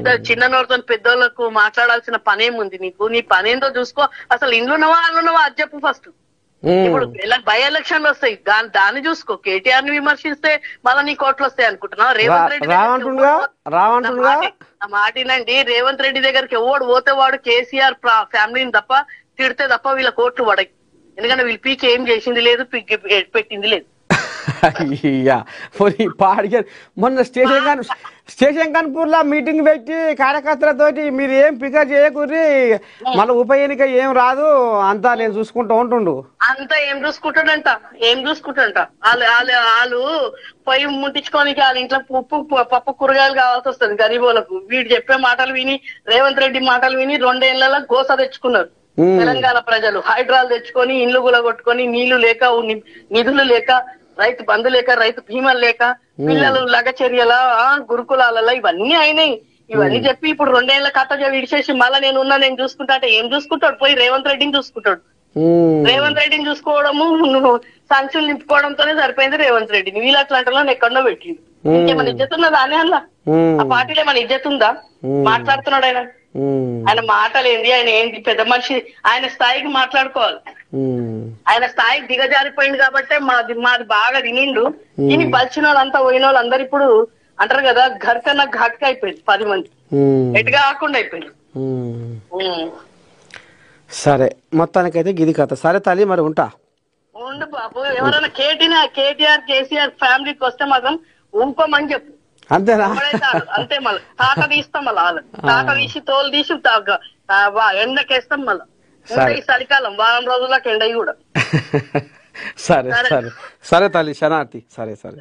చిన్న నోటితో పెద్దోళ్ళకు మాట్లాడాల్సిన పనేముంది నీకు? నీ పనేందో చూసుకో. అసలు ఇండ్లున్నవా అల్లున్నవా అది చెప్పు ఫస్ట్. ఇప్పుడు బై ఎలక్షన్లు వస్తాయి, దాన్ని చూసుకో. కేటీఆర్ ని విమర్శిస్తే మళ్ళీ నీ కోట్లు వస్తాయి అనుకుంటున్నావు? రేవంత్ రెడ్డి మాటినండి. రేవంత్ రెడ్డి దగ్గరికి ఎవడు పోతే వాడు కేసీఆర్ ఫ్యామిలీని తప్ప తిడితే తప్ప వీళ్ళ కోట్లు పడయి. ఎందుకంటే వీళ్ళు పీకి ఏం చేసింది లేదు, పీకి పెట్టింది లేదు. మొన్న స్టేషన్ కన్పూర్ లో మీటింగ్ పెట్టి కార్యకర్తలతోటి మీరు ఏం ఫికర్ చేయకూరి, మళ్ళీ ఉప ఎన్నిక ఏం రాదు, అంతా నేను చూసుకుంటూ ఉంటుండు. అంతా ఏం చూసుకుంటాడంట వాళ్ళు పొయ్యి ముట్టించుకోనికి వాళ్ళ ఇంట్లో ఉప్పు పప్పు కూరగాయలు కావాల్సి వస్తుంది గరీబోలకు. వీడు చెప్పే మాటలు విని, రేవంత్ రెడ్డి మాటలు విని 2 ఏళ్లలో గోస తెచ్చుకున్నారు తెలంగాణ ప్రజలు. హైడ్రాలు తెచ్చుకొని ఇండ్లు గులగొట్టుకొని, నీళ్లు లేక నిధులు లేక, రైతు బంధు లేక, రైతు బీమాలు లేక, పిల్లలు లగచర్యల గురుకులాలలో ఇవన్నీ అయినాయి. ఇవన్నీ చెప్పి ఇప్పుడు 2 ఏళ్ల కథ విడిచేసి మళ్ళా నేను చూసుకుంటా అంటే ఏం చూసుకుంటాడు? పోయి రేవంత్ రెడ్డిని చూసుకుంటాడు. రేవంత్ రెడ్డిని చూసుకోవడము, సంచులు నింపుకోవడంతోనే సరిపోయింది రేవంత్ రెడ్డిని. వీళ్ళు అట్లాంటి ఎక్కడో పెట్టిండు. ఇంకేమైనా ఇజ్జత్ ఉన్నదా అని అలా? ఆ పార్టీలో ఏమైనా ఇజ్జత్ ఉందా? మాట్లాడుతున్నాడు ఆయన మాటలు ఏంది? ఆయన ఏంటి పెద్ద మనిషి? ఆయన స్థాయికి మాట్లాడుకోవాలి. ఆయన స్థాయికి దిగజారిపోయింది కాబట్టి మాది బాగా తినిండు. దీనికి బలిచిన వాళ్ళంతా పోయిన వాళ్ళు అందరు ఇప్పుడు అంటారు కదా, ఘర్కన్నా ఘాట్గా అయిపోయింది. 10 మంది ఎటుగా కాకుండా అయిపోయింది. సరే, మొత్తానికైతే గిది కథ. సరే తల్లి, మరి ఉంటా. ఉండు బాబు. ఎవరైనా కేటీఆర్ కేసీఆర్ ఫ్యామిలీకి వస్తే మాత్రం ఊరుకోమని చెప్పు. అంతేనా? అంతే. మళ్ళీ తాక తీస్తాం, మళ్ళీ వాళ్ళు తాక తీసి తోలు తీసి ఎండకేస్తాం. మళ్ళీ ఈ చలికాలం వారం రోజులకు ఎండ కూడా. సరే సరే సరే తల్లి, శనార్థి. సరే సరే.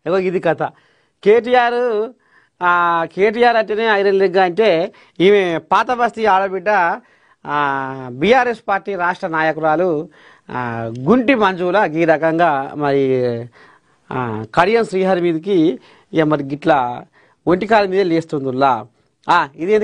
ఇగో ఇది కథ. కేటీఆర్ అంటేనే ఐరన్ లెగ్. అంటే ఈమె పాత బస్తీ ఆడబిడ్డ, బీఆర్ఎస్ పార్టీ రాష్ట్ర నాయకురాలు గుంటి మంజుల ఈ రకంగా మరి కడియం శ్రీహరి మీదకి మరి గిట్లా ఒంటికాల మీదే లేస్తుందిలా. ఇదేంది